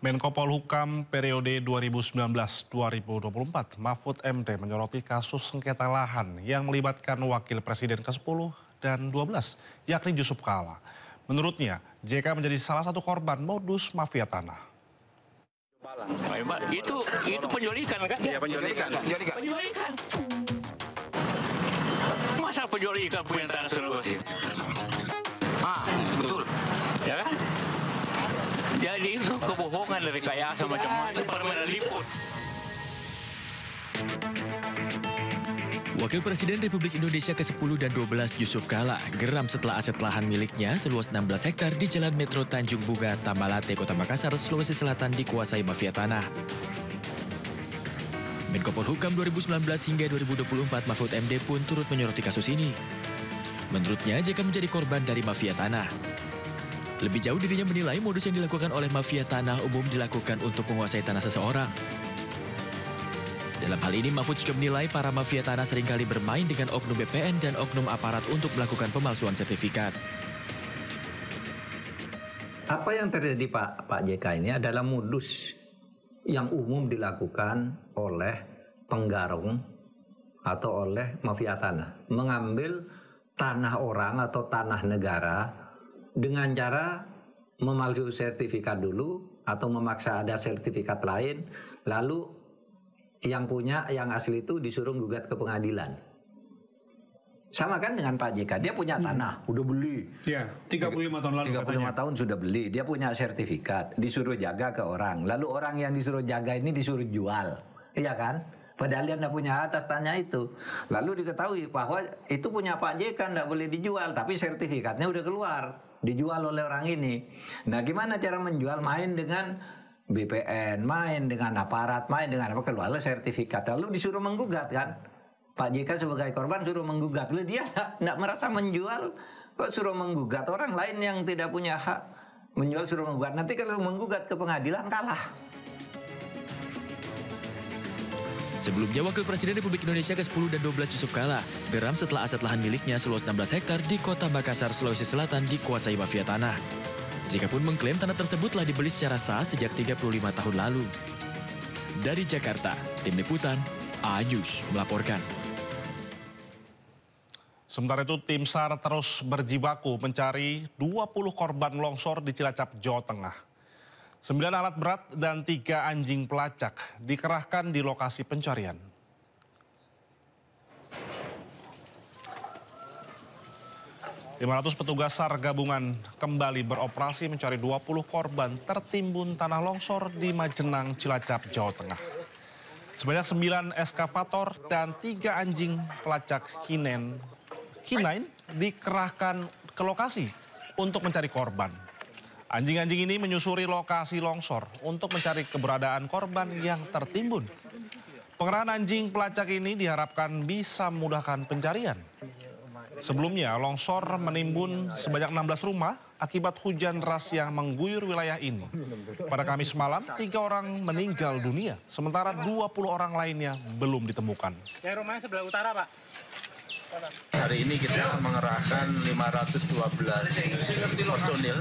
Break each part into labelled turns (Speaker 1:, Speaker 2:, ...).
Speaker 1: Menko Polhukam periode 2019-2024, Mahfud MD menyoroti kasus sengketa lahan yang melibatkan Wakil Presiden ke-10 dan 12, yakni Jusuf Kalla. Menurutnya, JK menjadi salah satu korban modus mafia tanah.
Speaker 2: Itu penculikan kan?
Speaker 3: Iya, penculikan.
Speaker 2: Masa penculikan punya tanah seluas ini?
Speaker 3: Betul.
Speaker 2: Ya kan? Jadi itu kebohongan dari rekayasa macam-macam permainan liput.
Speaker 4: Wakil Presiden Republik Indonesia ke-10 dan 12 Jusuf Kalla geram setelah aset lahan miliknya seluas 16 hektar di Jalan Metro Tanjung Bunga, Tambalate, Kota Makassar, Sulawesi Selatan dikuasai mafia tanah. Menko Polhukam 2019 hingga 2024 Mahfud MD pun turut menyoroti kasus ini. Menurutnya, JK menjadi korban dari mafia tanah. Lebih jauh dirinya menilai modus yang dilakukan oleh mafia tanah umum dilakukan untuk menguasai tanah seseorang. Dalam hal ini, Mahfud juga menilai para mafia tanah seringkali bermain dengan oknum BPN dan oknum aparat untuk melakukan pemalsuan sertifikat.
Speaker 5: Apa yang terjadi Pak JK ini adalah modus yang umum dilakukan oleh penggarung atau oleh mafia tanah. Mengambil tanah orang atau tanah negara dengan cara memalsu sertifikat dulu atau memaksa ada sertifikat lain, lalu yang punya, yang asli itu disuruh gugat ke pengadilan. Sama kan dengan Pak JK, dia punya tanah, udah beli.
Speaker 6: Ya, 35 tahun lalu
Speaker 5: 35
Speaker 6: katanya.
Speaker 5: tahun sudah beli, dia punya sertifikat, disuruh jaga ke orang. Lalu orang yang disuruh jaga ini disuruh jual, iya kan? Padahal dia tidak punya atas tanah itu. Lalu diketahui bahwa itu punya Pak JK, tidak boleh dijual, tapi sertifikatnya udah keluar, dijual oleh orang ini. Nah, gimana cara menjual? Main dengan BPN, main dengan aparat, main dengan apa, keluarlah sertifikat. Lalu disuruh menggugat kan? Pak JK sebagai korban suruh menggugat. Lalu dia tidak merasa menjual, kok suruh menggugat. Orang lain yang tidak punya hak menjual suruh menggugat. Nanti kalau menggugat ke pengadilan kalah.
Speaker 4: Sebelumnya, Wakil Presiden Republik Indonesia ke-10 dan 12 Jusuf Kalla geram setelah aset lahan miliknya seluas 16 hektar di Kota Makassar, Sulawesi Selatan dikuasai mafia tanah. JK pun mengklaim tanah tersebut telah dibeli secara sah sejak 35 tahun lalu. Dari Jakarta, Tim Liputan, A-News melaporkan.
Speaker 1: Sementara itu, tim SAR terus berjibaku mencari 20 korban longsor di Cilacap, Jawa Tengah. 9 alat berat dan 3 anjing pelacak dikerahkan di lokasi pencarian. Petugas SAR gabungan kembali beroperasi mencari 20 korban tertimbun tanah longsor di Majenang, Cilacap, Jawa Tengah. Sebanyak 9 eskavator dan 3 anjing pelacak K9 dikerahkan ke lokasi untuk mencari korban. Anjing-anjing ini menyusuri lokasi longsor untuk mencari keberadaan korban yang tertimbun. Pengerahan anjing pelacak ini diharapkan bisa memudahkan pencarian. Sebelumnya, longsor menimbun sebanyak 16 rumah akibat hujan deras yang mengguyur wilayah ini. Pada Kamis malam, 3 orang meninggal dunia, sementara 20 orang lainnya belum ditemukan.
Speaker 6: Ya, rumahnya sebelah utara, Pak.
Speaker 3: Hari ini kita mengerahkan 512 personil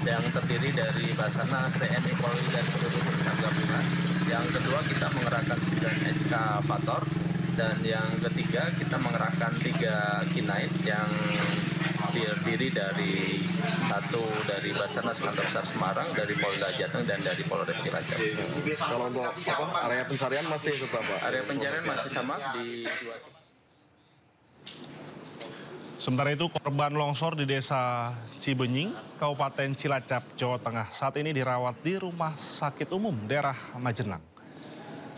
Speaker 3: yang terdiri dari Basarnas, TNI, Polri, dan seluruh unsur gabungan. Yang kedua, kita mengerahkan 9 eskavator. Dan yang ketiga, kita mengerahkan 3 K9 yang terdiri dari 1 dari Basarnas Kantor Sar Semarang, dari Polda Jateng, dan dari Polres Cilacap.
Speaker 7: Kalau untuk area pencarian masih tetap, Pak?
Speaker 3: Area pencarian masih sama di 2.
Speaker 1: Sementara itu, korban longsor di Desa Cibenying, Kabupaten Cilacap, Jawa Tengah saat ini dirawat di Rumah Sakit Umum daerah Majenang.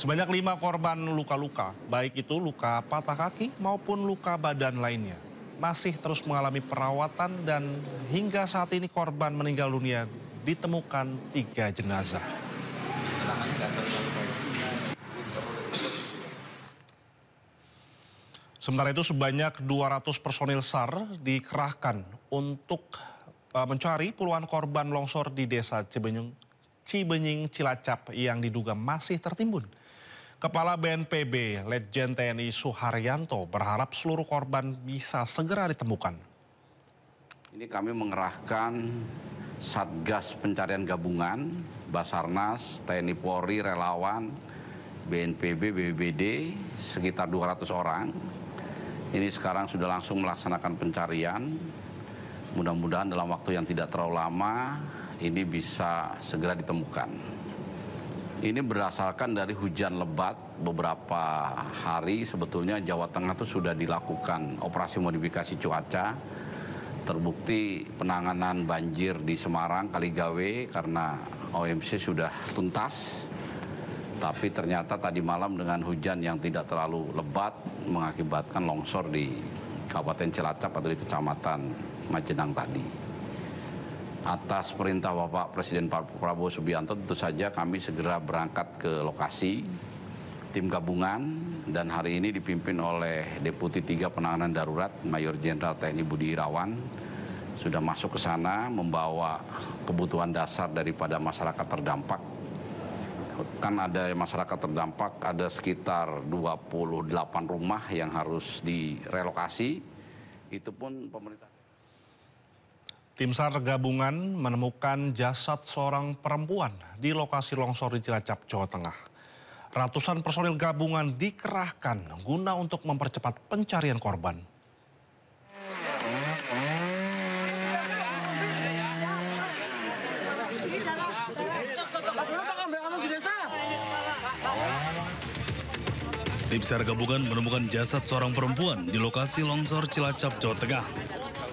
Speaker 1: Sebanyak 5 korban luka-luka, baik itu luka patah kaki maupun luka badan lainnya, masih terus mengalami perawatan dan hingga saat ini korban meninggal dunia ditemukan 3 jenazah. Sementara itu, sebanyak 200 personil SAR dikerahkan untuk mencari puluhan korban longsor di Desa Cibenying, Cilacap yang diduga masih tertimbun. Kepala BNPB, Letjen TNI Suharyanto berharap seluruh korban bisa segera ditemukan.
Speaker 8: Ini kami mengerahkan Satgas Pencarian Gabungan, Basarnas, TNI Polri, relawan, BNPB, BPBD, sekitar 200 orang. Ini sekarang sudah langsung melaksanakan pencarian. Mudah-mudahan dalam waktu yang tidak terlalu lama, ini bisa segera ditemukan. Ini berdasarkan dari hujan lebat beberapa hari. Sebetulnya Jawa Tengah itu sudah dilakukan operasi modifikasi cuaca. Terbukti penanganan banjir di Semarang, Kaligawe karena OMC sudah tuntas. Tapi ternyata tadi malam dengan hujan yang tidak terlalu lebat mengakibatkan longsor di Kabupaten Cilacap atau di Kecamatan Majenang tadi. Atas perintah Bapak Presiden Prabowo Subianto, tentu saja kami segera berangkat ke lokasi, tim gabungan, dan hari ini dipimpin oleh Deputi 3 Penanganan Darurat, Mayor Jenderal TNI Budi Irawan, sudah masuk ke sana membawa kebutuhan dasar daripada masyarakat terdampak. Kan ada masyarakat terdampak, ada sekitar 28 rumah yang harus direlokasi, itu pun pemerintah.
Speaker 1: Tim SAR gabungan menemukan jasad seorang perempuan di lokasi longsor di Cilacap, Jawa Tengah. Ratusan personil gabungan dikerahkan guna untuk mempercepat pencarian korban.
Speaker 9: Tim SAR gabungan menemukan jasad seorang perempuan di lokasi longsor Cilacap, Jawa Tengah.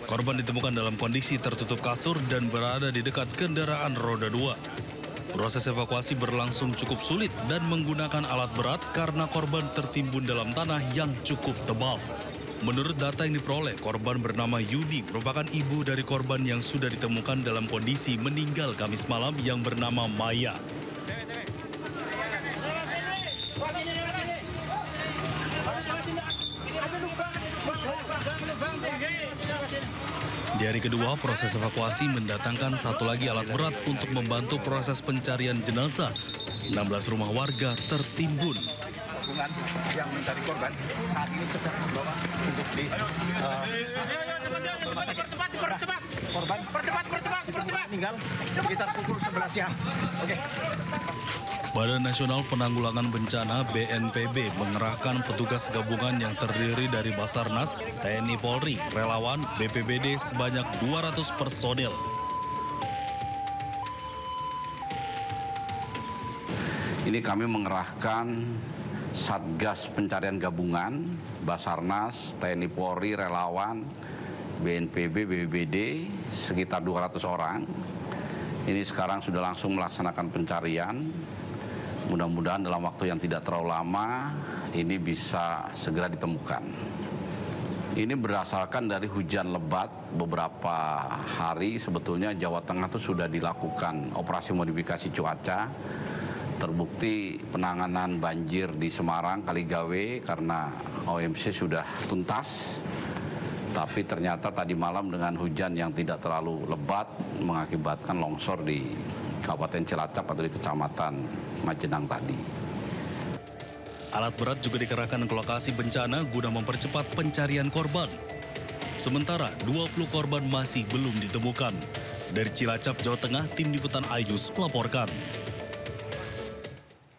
Speaker 9: Korban ditemukan dalam kondisi tertutup kasur dan berada di dekat kendaraan roda 2. Proses evakuasi berlangsung cukup sulit dan menggunakan alat berat karena korban tertimbun dalam tanah yang cukup tebal. Menurut data yang diperoleh, korban bernama Yudi merupakan ibu dari korban yang sudah ditemukan dalam kondisi meninggal Kamis malam yang bernama Maya. Di hari kedua, proses evakuasi mendatangkan satu lagi alat berat untuk membantu proses pencarian jenazah. 16 rumah warga tertimbun.
Speaker 10: Yang mencari korban saat ini sedang dibawa untuk di percepat korban percepat meninggal sekitar pukul 11 siang. Oke.
Speaker 9: Badan Nasional Penanggulangan Bencana BNPB mengerahkan petugas gabungan yang terdiri dari Basarnas, TNI Polri, relawan, BPBD sebanyak 200 personil.
Speaker 8: Ini kami mengerahkan Satgas Pencarian Gabungan, Basarnas, TNI Polri, relawan, BNPB, BPBD, sekitar 200 orang. Ini sekarang sudah langsung melaksanakan pencarian. Mudah-mudahan dalam waktu yang tidak terlalu lama, ini bisa segera ditemukan. Ini berdasarkan dari hujan lebat beberapa hari. Sebetulnya Jawa Tengah itu sudah dilakukan operasi modifikasi cuaca. Terbukti penanganan banjir di Semarang, Kaligawe karena OMC sudah tuntas. Tapi ternyata tadi malam dengan hujan yang tidak terlalu lebat mengakibatkan longsor di Kabupaten Cilacap atau di Kecamatan Majenang tadi.
Speaker 9: Alat berat juga dikerahkan ke lokasi bencana guna mempercepat pencarian korban. Sementara 20 korban masih belum ditemukan. Dari Cilacap, Jawa Tengah, Tim Liputan Ayus melaporkan.